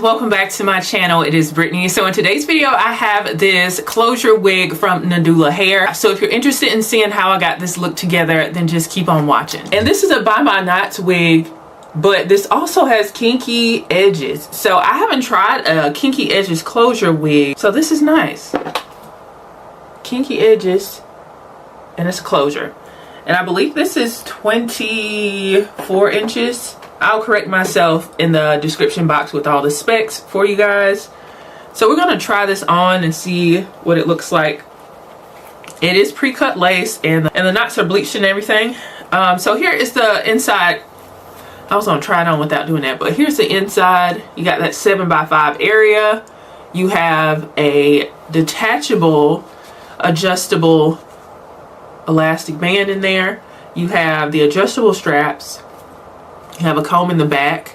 welcome back to my channel. It is Brittany. So in today's video I have this closure wig from Nadula Hair. So if you're interested in seeing how I got this look together, then just keep on watching. And this is a by my knots wig, but this also has kinky edges. So I haven't tried a kinky edges closure wig, so this is nice. Kinky edges, and it's a closure. And I believe this is 24 inches. I'll correct myself in the description box with all the specs for you guys. So we're gonna try this on and see what it looks like. It is pre-cut lace and the knots are bleached and everything. So here is the inside. I was gonna try it on without doing that, but here's the inside. You got that 7x5 area. You have a detachable, adjustable elastic band in there. You have the adjustable straps. You have a comb in the back,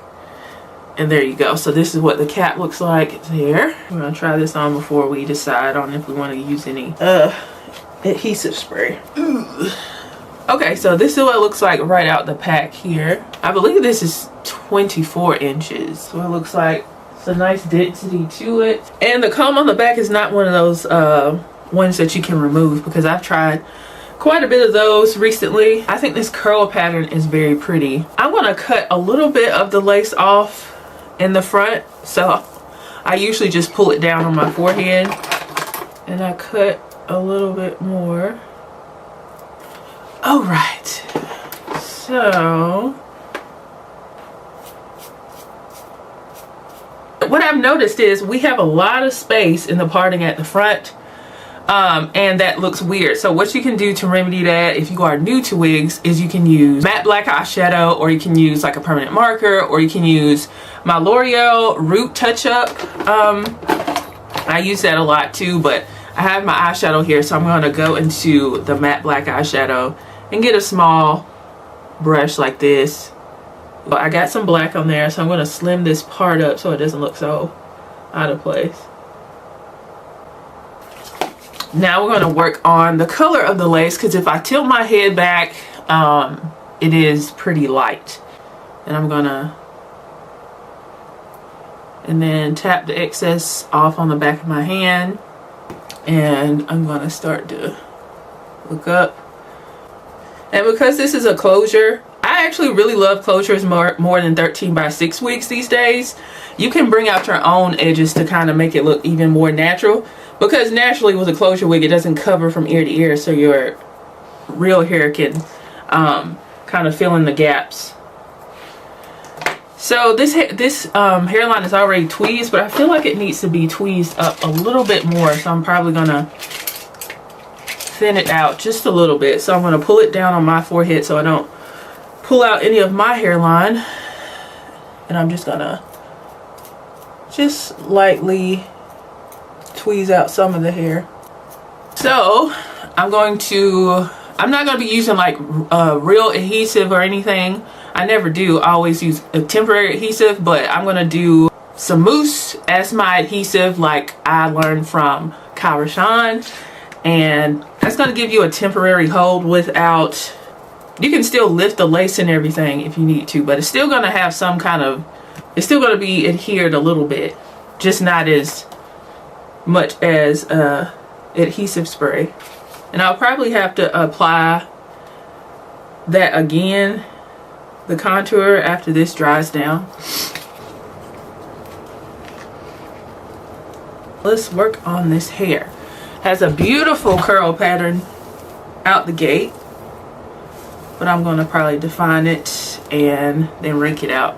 and there you go. So this is what the cap looks like there. We're gonna try this on before we decide on if we want to use any adhesive spray. Ooh. Okay, so this is what it looks like right out the pack here. I believe this is 24 inches. So it looks like it's a nice density to it. And the comb on the back is not one of those ones that you can remove, because I've tried quite a bit of those recently. I think this curl pattern is very pretty. I'm gonna cut a little bit of the lace off in the front. So I usually just pull it down on my forehead and I cut a little bit more. All right, so what I've noticed is we have a lot of space in the parting at the front. And that looks weird. So what you can do to remedy that, if you are new to wigs, is you can use matte black eyeshadow, or you can use like a permanent marker, or you can use my L'Oreal Root Touch Up. I use that a lot too, but I have my eyeshadow here, so I'm going to go into the matte black eyeshadow and get a small brush like this. But I got some black on there, so I'm going to slim this part up so it doesn't look so out of place. Now we're going to work on the color of the lace, because if I tilt my head back, it is pretty light. And I'm going to, and then tap the excess off on the back of my hand. And I'm going to start to look up. And because this is a closure, I actually really love closures more than 13x6 wigs these days. You can bring out your own edges to kind of make it look even more natural. Because naturally with a closure wig, it doesn't cover from ear to ear, so your real hair can kind of fill in the gaps. So this hairline is already tweezed, but I feel like it needs to be tweezed up a little bit more. So I'm probably gonna thin it out just a little bit. So I'm gonna pull it down on my forehead so I don't pull out any of my hairline. And I'm just gonna just lightly tweeze out some of the hair. So I'm not going to be using like real adhesive or anything. I never do. I always use a temporary adhesive, but I'm going to do some mousse as my adhesive, like I learned from Kyle Rashan, and that's going to give you a temporary hold without, you can still lift the lace and everything if you need to, but it's still going to have some kind of, it's still going to be adhered a little bit, just not as much as adhesive spray. And I'll probably have to apply that again, the contour, after this dries down. Let's work on this hair. Has a beautiful curl pattern out the gate, but I'm going to probably define it and then rake it out.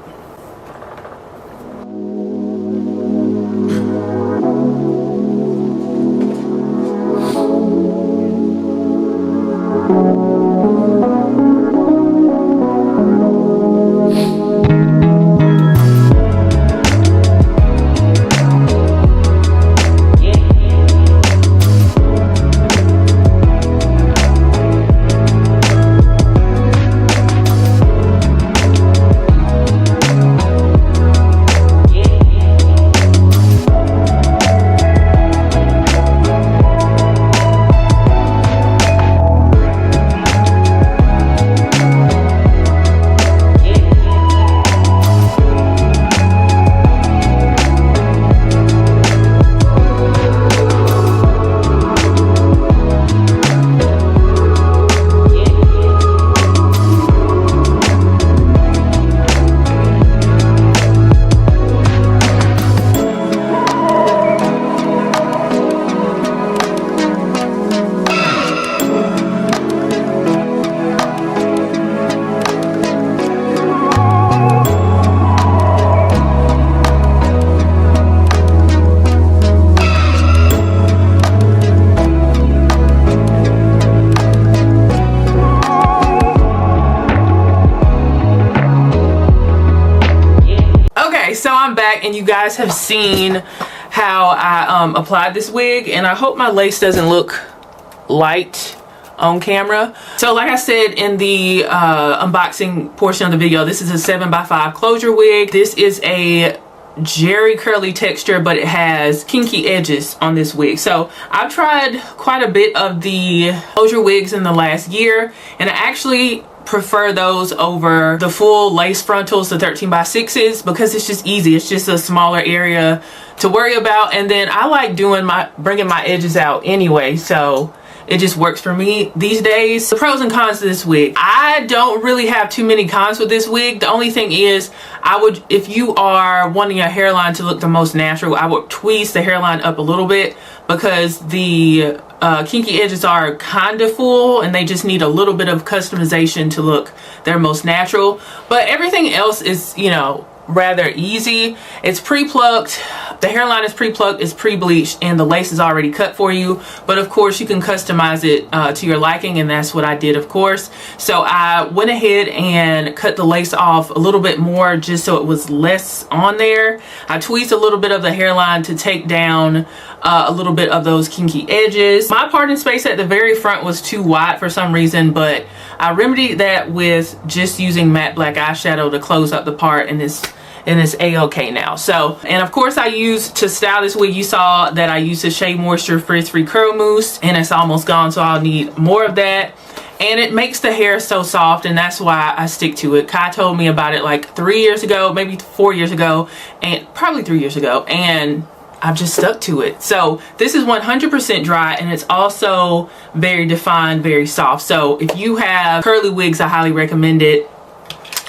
back and you guys have seen how I applied this wig, and I hope my lace doesn't look light on camera. So like I said in the unboxing portion of the video, this is a 7x5 closure wig. This is a jerry curly texture, but it has kinky edges on this wig. So I've tried quite a bit of the closure wigs in the last year, and I actually prefer those over the full lace frontals, the 13x6s, because it's just easy. It's just a smaller area to worry about, and then I like bringing my edges out anyway, so it just works for me these days. The pros and cons of this wig. I don't really have too many cons with this wig. The only thing is, if you are wanting your hairline to look the most natural, I would tweeze the hairline up a little bit, because the kinky edges are kind of full and they just need a little bit of customization to look their most natural. But everything else is, you know, rather easy. It's pre-plucked, the hairline is pre-plucked, it's pre-bleached, and the lace is already cut for you. But of course you can customize it to your liking, and that's what I did, of course. So I went ahead and cut the lace off a little bit more just so it was less on there. I tweezed a little bit of the hairline to take down a little bit of those kinky edges. My parting space at the very front was too wide for some reason, but I remedied that with just using matte black eyeshadow to close up the part, and it's a-okay now. So, and of course I used, to style this wig, you saw that I used the Shea Moisture Frizz Free Curl Mousse, and it's almost gone, so I'll need more of that. And it makes the hair so soft, and that's why I stick to it. Kai told me about it like 3 years ago, maybe 4 years ago, and probably 3 years ago, and I've just stuck to it. So this is 100% dry, and it's also very defined, very soft. So if you have curly wigs, I highly recommend it.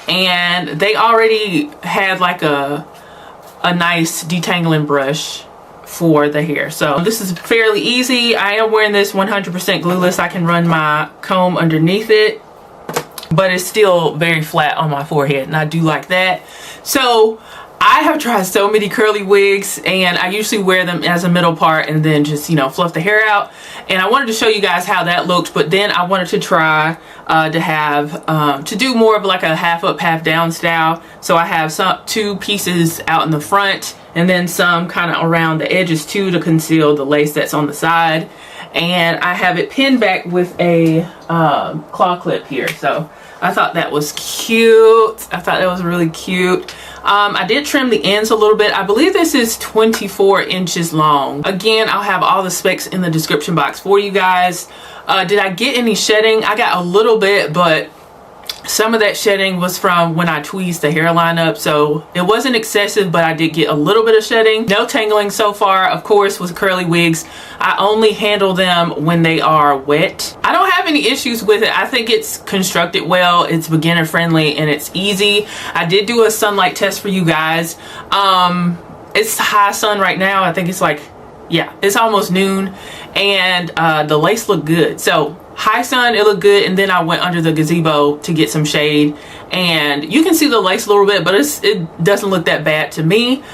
And they already had like a nice detangling brush for the hair, so this is fairly easy. I am wearing this 100% glueless. I can run my comb underneath it, but it's still very flat on my forehead, and I do like that. So I have tried so many curly wigs, and I usually wear them as a middle part and then just, you know, fluff the hair out. And I wanted to show you guys how that looked, but then I wanted to try to do more of like a half up, half down style. So I have two pieces out in the front, and then some kind of around the edges too, to conceal the lace that's on the side. And I have it pinned back with a claw clip here. So I thought that was cute. I thought that was really cute. I did trim the ends a little bit. I believe this is 24 inches long. Again, I'll have all the specs in the description box for you guys. Did I get any shedding? I got a little bit, but some of that shedding was from when I tweezed the hairline up, so it wasn't excessive, but I did get a little bit of shedding. No tangling so far. Of course, with curly wigs, I only handle them when they are wet. I don't have any issues with it. I think it's constructed well, it's beginner friendly, and it's easy. I did do a sunlight test for you guys. It's high sun right now. I think it's like, yeah, it's almost noon, and the lace looked good. So high sun, it looked good, and then I went under the gazebo to get some shade, and you can see the lace a little bit, but it doesn't look that bad to me.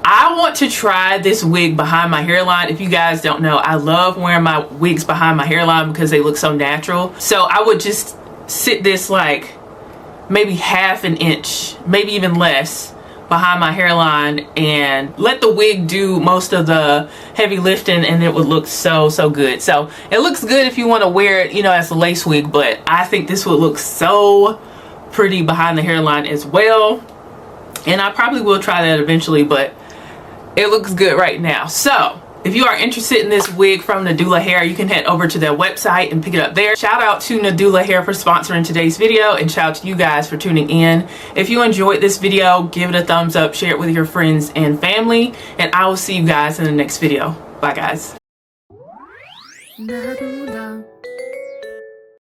I want to try this wig behind my hairline. If you guys don't know, I love wearing my wigs behind my hairline because they look so natural. So I would just sit this like maybe half an inch, maybe even less, behind my hairline, and let the wig do most of the heavy lifting, and it would look so good. So it looks good if you want to wear it, you know, as a lace wig, but I think this would look so pretty behind the hairline as well. And I probably will try that eventually, but it looks good right now. So if you are interested in this wig from Nadula Hair, you can head over to their website and pick it up there. Shout out to Nadula Hair for sponsoring today's video, and shout out to you guys for tuning in. If you enjoyed this video, give it a thumbs up, share it with your friends and family, and I will see you guys in the next video. Bye guys.